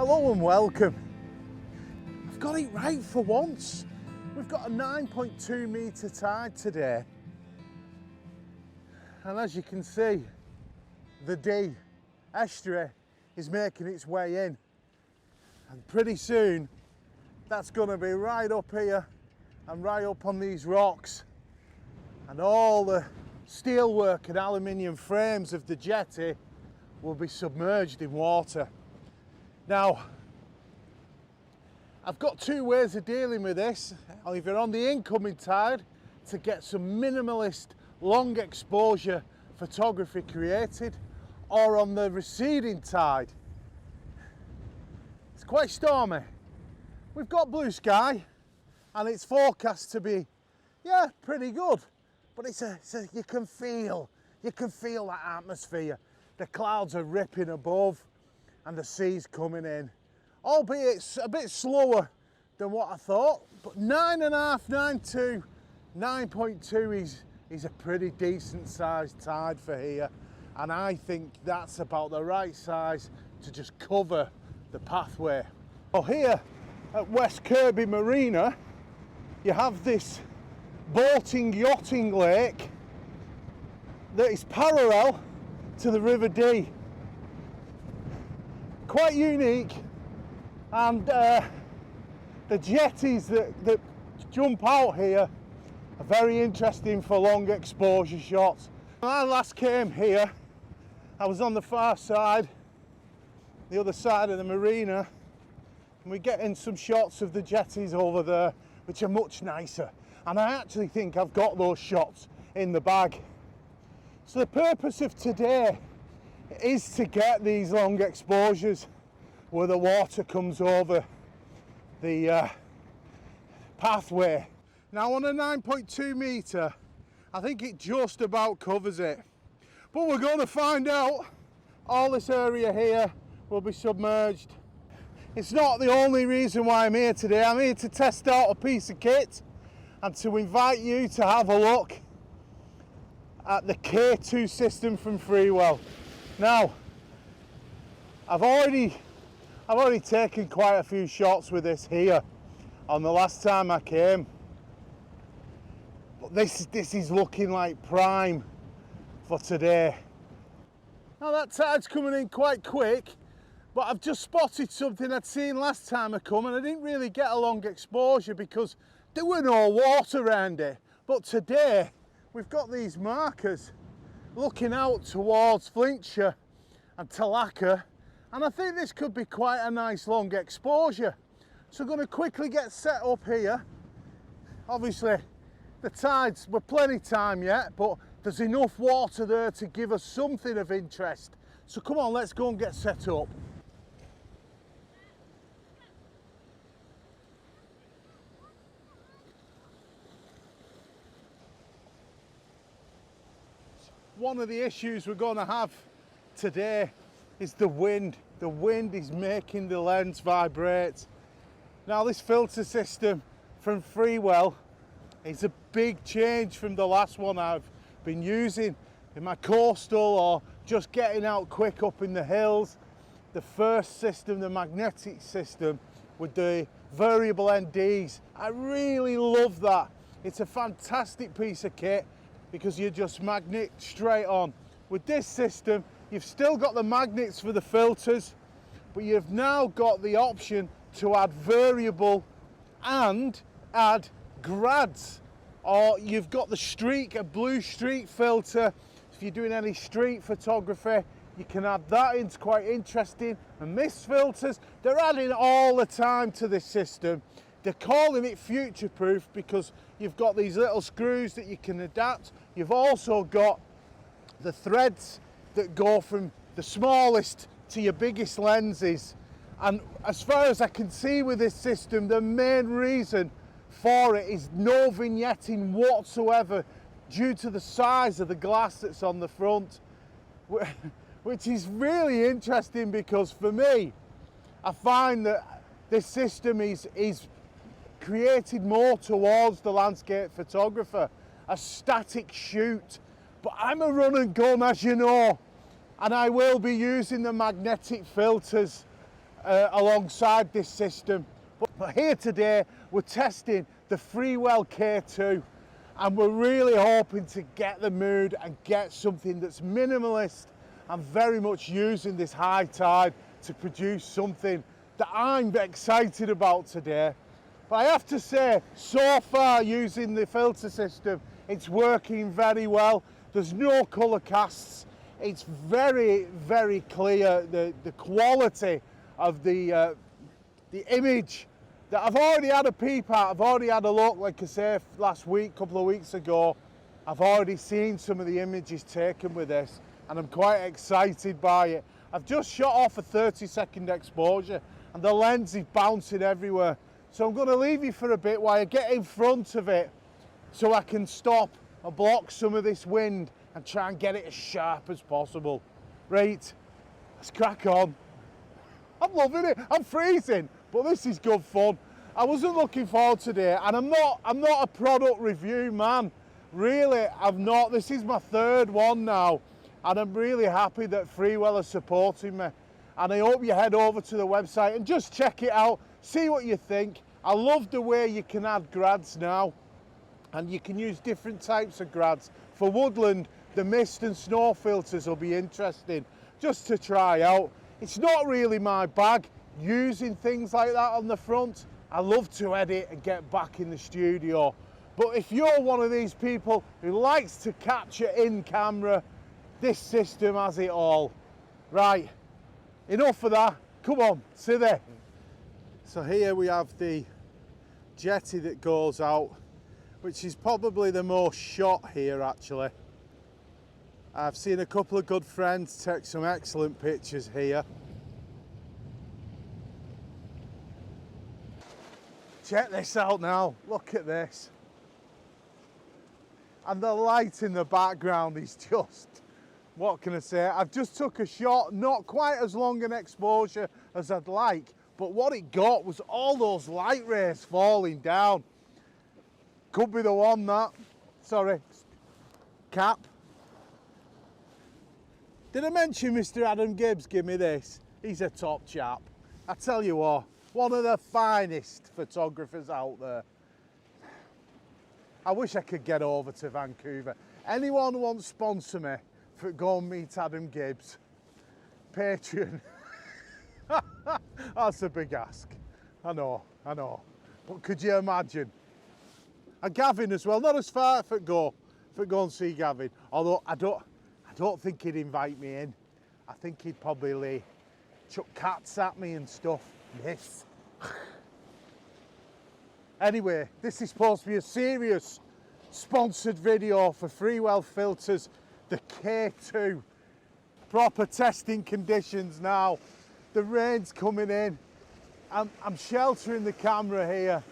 Hello and welcome. I've got it right for once. We've got a 9.2 metre tide today. And as you can see, the Dee estuary is making its way in. And pretty soon, that's going to be right up here and right up on these rocks. And all the steelwork and aluminium frames of the jetty will be submerged in water. Now, I've got two ways of dealing with this. Either on the incoming tide to get some minimalist long exposure photography created, or on the receding tide. It's quite stormy. We've got blue sky and it's forecast to be, yeah, pretty good. But you can feel that atmosphere. The clouds are ripping above and the sea's coming in. Albeit it's a bit slower than what I thought, but 9.5, 9.2 is a pretty decent sized tide for here. And I think that's about the right size to just cover the pathway. Well, here at West Kirby Marina, you have this boating yachting lake that is parallel to the River Dee. Quite unique, and the jetties that jump out here are very interesting for long exposure shots. When I last came here, I was on the far side, the other side of the marina, and we're getting some shots of the jetties over there, which are much nicer. And I actually think I've got those shots in the bag. So the purpose of today is to get these long exposures where the water comes over the pathway. Now on a 9.2 metre, I think it just about covers it. But we're going to find out. All this area here will be submerged. It's not the only reason why I'm here today. I'm here to test out a piece of kit and to invite you to have a look at the K2 system from Freewell. Now, I've already taken quite a few shots with this here on the last time I came. But this is looking like prime for today. Now that tide's coming in quite quick, but I've just spotted something I'd seen last time I come, and I didn't really get a long exposure because there were no water around it. But today, we've got these markers looking out towards Flintshire and Talacca, and I think this could be quite a nice long exposure. So I'm going to quickly get set up here. Obviously the tides, we're plenty time yet, but there's enough water there to give us something of interest. So come on, let's go and get set up. One of the issues we're going to have today is the wind. The wind is making the lens vibrate. Now this filter system from Freewell is a big change from the last one I've been using in my coastal or just getting out quick up in the hills. The first system, the magnetic system with the variable NDs, I really love that. It's a fantastic piece of kit because you just magnet straight on. With this system, you've still got the magnets for the filters, but you've now got the option to add variable and add grads. Or you've got the streak, a blue streak filter. If you're doing any street photography, you can add that in. It's quite interesting. And mist filters, they're adding all the time to this system. They're calling it future-proof because you've got these little screws that you can adapt. You've also got the threads that go from the smallest to your biggest lenses. And as far as I can see with this system, the main reason for it is no vignetting whatsoever due to the size of the glass that's on the front, which is really interesting because for me, I find that this system is created more towards the landscape photographer, a static shoot. But I'm a run and gun, as you know, and I will be using the magnetic filters alongside this system. But here today we're testing the Freewell K2, and we're really hoping to get the mood and get something that's minimalist and very much using this high tide to produce something that I'm excited about today. But I have to say, so far using the filter system, it's working very well. There's no colour casts. It's very, very clear. The quality of the image that I've already had a peep at, I've already had a look, like I say, last week, couple of weeks ago. I've already seen some of the images taken with this, and I'm quite excited by it. I've just shot off a 30-second exposure, and the lens is bouncing everywhere. So I'm going to leave you for a bit while I get in front of it so I can stop and block some of this wind and try and get it as sharp as possible. Right, let's crack on. I'm loving it. I'm freezing, but this is good fun. I wasn't looking forward to today, and I'm not a product review man. Really, I'm not. This is my third one now, and I'm really happy that Freewell are supporting me. And I hope you head over to the website and just check it out, see what you think. I love the way you can add grads now, and you can use different types of grads. For woodland, the mist and snow filters will be interesting just to try out. It's not really my bag, using things like that on the front. I love to edit and get back in the studio. But if you're one of these people who likes to capture in camera, this system has it all. Right, enough of that. Come on, see there. So here we have the jetty that goes out, which is probably the most shot here actually. I've seen a couple of good friends take some excellent pictures here. Check this out now, look at this. And the light in the background is just, what can I say? I've just took a shot, not quite as long an exposure as I'd like, but what it got was all those light rays falling down. Could be the one that, sorry, cap. Did I mention Mr. Adam Gibbs give me this? He's a top chap. I tell you what, one of the finest photographers out there. I wish I could get over to Vancouver. Anyone wants to sponsor me for go and meet Adam Gibbs? Patreon. That's a big ask. I know. But could you imagine? And Gavin as well, not as far if it go and see Gavin. Although I don't think he'd invite me in. I think he'd probably chuck cats at me and stuff. Yes. Anyway, this is supposed to be a serious sponsored video for Freewell Filters, the K2. Proper testing conditions now. The rain's coming in. I'm sheltering the camera here.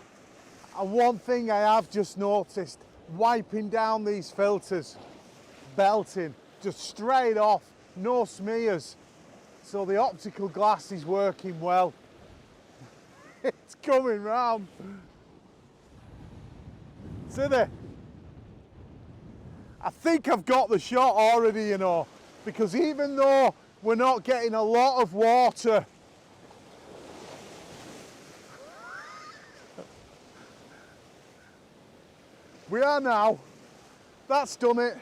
And one thing I have just noticed, wiping down these filters, belting, just straight off, no smears. So the optical glass is working well. It's coming round. See there? I think I've got the shot already, you know, because even though we're not getting a lot of water, we are now. That's done it.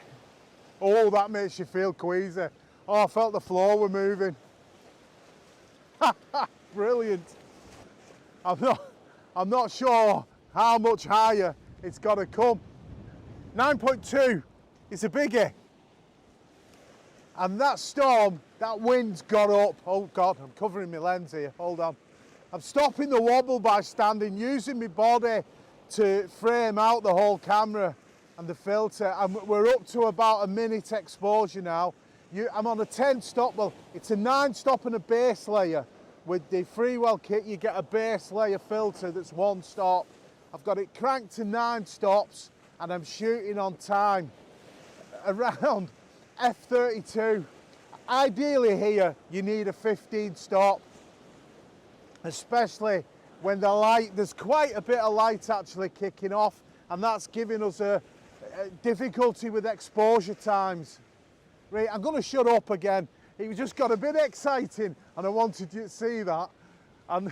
Oh, that makes you feel queasy. Oh, I felt the floor were moving. Brilliant. I'm not sure how much higher it's got to come. 9.2 is a biggie. And that storm, that wind's got up. Oh God, I'm covering my lens here, hold on. I'm stopping the wobble by standing, using my body to frame out the whole camera and the filter. And we're up to about a minute exposure now. I'm on a 10 stop, well, it's a 9 stop and a base layer. With the Freewell kit, you get a base layer filter that's 1 stop. I've got it cranked to 9 stops and I'm shooting on time around f32. Ideally here, you need a 15 stop, especially when the light, there's quite a bit of light actually kicking off, and that's giving us a difficulty with exposure times. Right, I'm going to shut up again. It just got a bit exciting and I wanted you to see that. And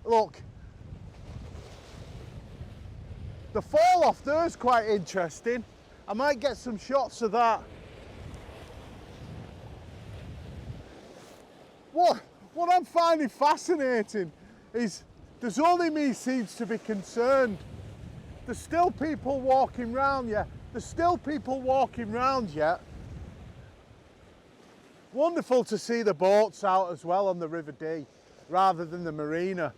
look, the fall off there is quite interesting. I might get some shots of that. What I'm finding fascinating is there's only me seems to be concerned. There's still people walking round, yeah. There's still people walking round yet. Wonderful to see the boats out as well on the River Dee rather than the marina.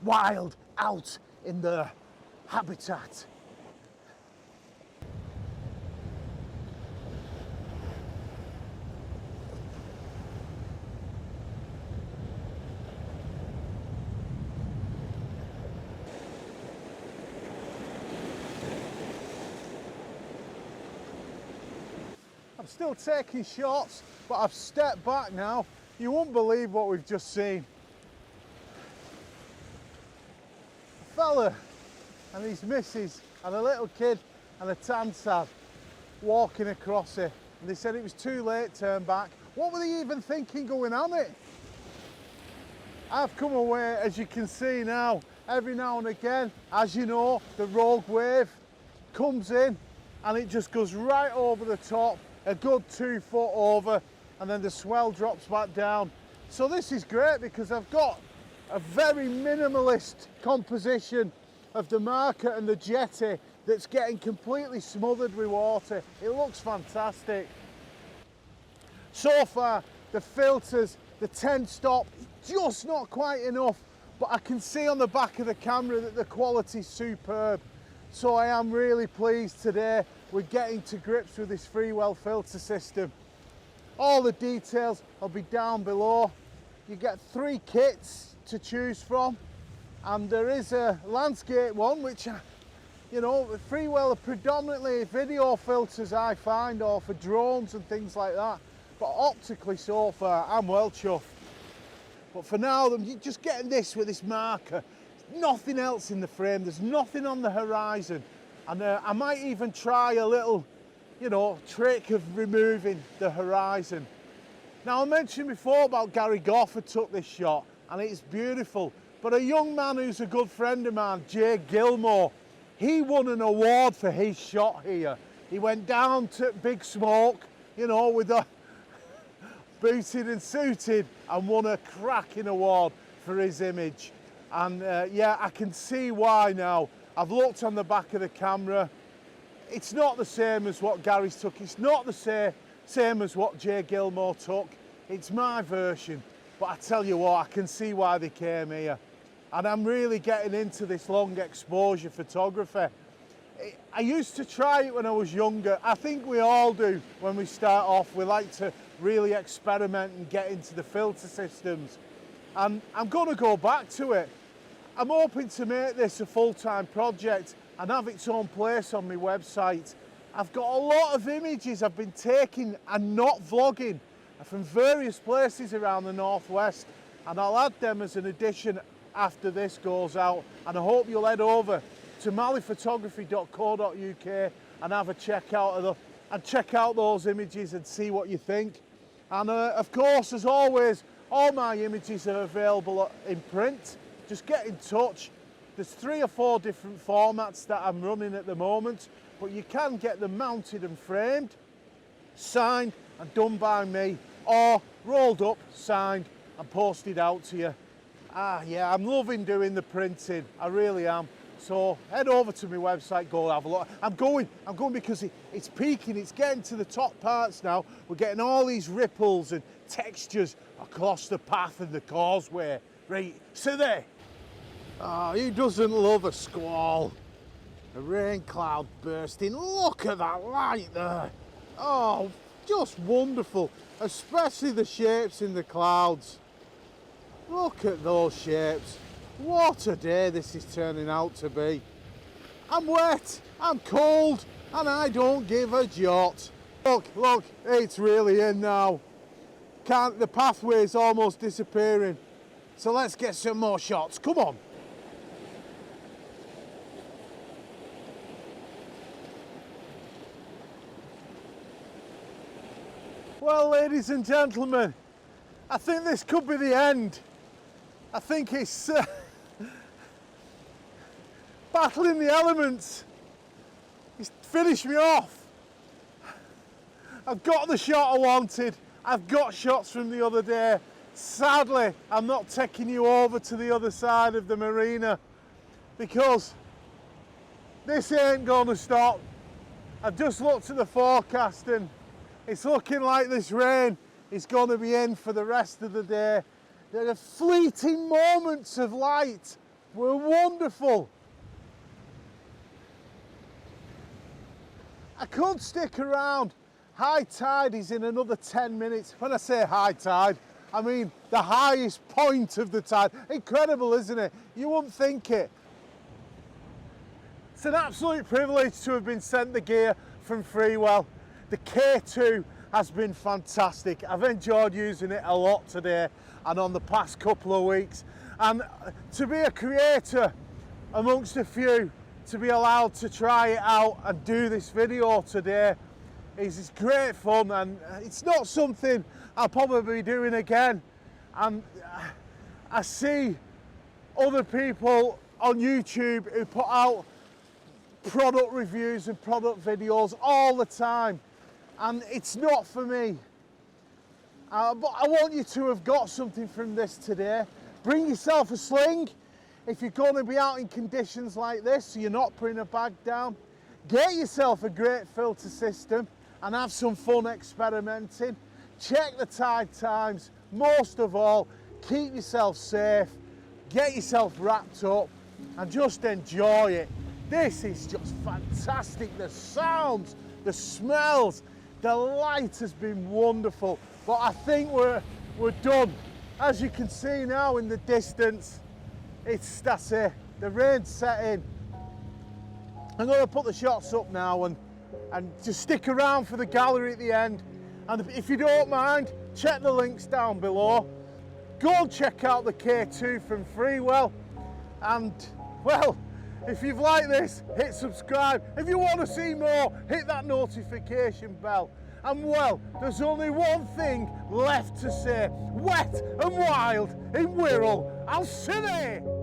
Wild out in the habitat. I'm still taking shots, but I've stepped back now. You won't believe what we've just seen. A fella and his missus and a little kid and a tansad walking across it. And they said it was too late to turn back. What were they even thinking going on it? I've come away, as you can see now, every now and again, as you know, the rogue wave comes in and it just goes right over the top, a good 2 foot over, and then the swell drops back down. So this is great because I've got a very minimalist composition of the market and the jetty that's getting completely smothered with water. It looks fantastic. So far, the filters, the 10 stop, just not quite enough, but I can see on the back of the camera that the quality's superb. So I am really pleased today with getting to grips with this freewell filter system. All the details will be down below. You get 3 kits to choose from, and there is a landscape one, which, you know, freewell are predominantly video filters I find, or for drones and things like that. But optically so far, I'm well chuffed. But for now, I'm just getting this with this marker. Nothing else in the frame, there's nothing on the horizon. And I might even try a little, you know, trick of removing the horizon. Now, I mentioned before about Gary Goff had took this shot, and it's beautiful. But a young man who's a good friend of mine, Jay Gilmore, he won an award for his shot here. He went down to Big Smoke, you know, with the booted and suited, and won a cracking award for his image. And yeah, I can see why now. I've looked on the back of the camera. It's not the same as what Gary's took. It's not the same as what Jay Gilmore took. It's my version. But I tell you what, I can see why they came here. And I'm really getting into this long exposure photography. I used to try it when I was younger. I think we all do when we start off. We like to really experiment and get into the filter systems. And I'm going to go back to it. I'm hoping to make this a full-time project and have its own place on my website. I've got a lot of images I've been taking and not vlogging from various places around the northwest, and I'll add them as an addition after this goes out. And I hope you'll head over to maliphotography.co.uk and have a check out of those images and see what you think. And of course, as always, all my images are available in print. Just get in touch. There's 3 or 4 different formats that I'm running at the moment, but you can get them mounted and framed, signed and done by me, or rolled up, signed and posted out to you. Yeah, I'm loving doing the printing, I really am. So head over to my website, go have a look. I'm going because it's peaking, it's getting to the top parts now. We're getting all these ripples and textures across the path and the causeway. Right, so there. Oh, who doesn't love a squall? A rain cloud bursting. Look at that light there. Oh, just wonderful. Especially the shapes in the clouds. Look at those shapes. What a day this is turning out to be. I'm wet, I'm cold, and I don't give a jot. Look, it's really in now. The pathway is almost disappearing. So let's get some more shots, come on. Well, ladies and gentlemen, I think this could be the end. I think it's battling the elements. It's finished me off. I've got the shot I wanted. I've got shots from the other day. Sadly, I'm not taking you over to the other side of the marina because this ain't gonna stop. I've just looked at the forecast and it's looking like this rain is gonna be in for the rest of the day. The fleeting moments of light were wonderful. I could stick around. High tide is in another 10 minutes. When I say high tide, I mean the highest point of the tide. Incredible, isn't it? You wouldn't think it. It's an absolute privilege to have been sent the gear from Freewell. The K2 has been fantastic. I've enjoyed using it a lot today and on the past couple of weeks. And to be a creator amongst a few, to be allowed to try it out and do this video today is great fun, and it's not something I'll probably be doing again. And I see other people on YouTube who put out product reviews and product videos all the time, and it's not for me. But I want you to have got something from this today. Bring yourself a sling if you're going to be out in conditions like this, so you're not putting a bag down. Get yourself a great filter system and have some fun experimenting. Check the tide times. Most of all, keep yourself safe, get yourself wrapped up and just enjoy it. This is just fantastic. The sounds, the smells, the light has been wonderful. But I think we're done. As you can see now in the distance, that's it. The rain's setting. I'm going to put the shots up now and just stick around for the gallery at the end. And if you don't mind, check the links down below. Go and check out the K2 from Freewell. And, well, if you've liked this, hit subscribe. If you want to see more, hit that notification bell. And, well, there's only one thing left to say. Wet and wild in Wirral. I'll see you.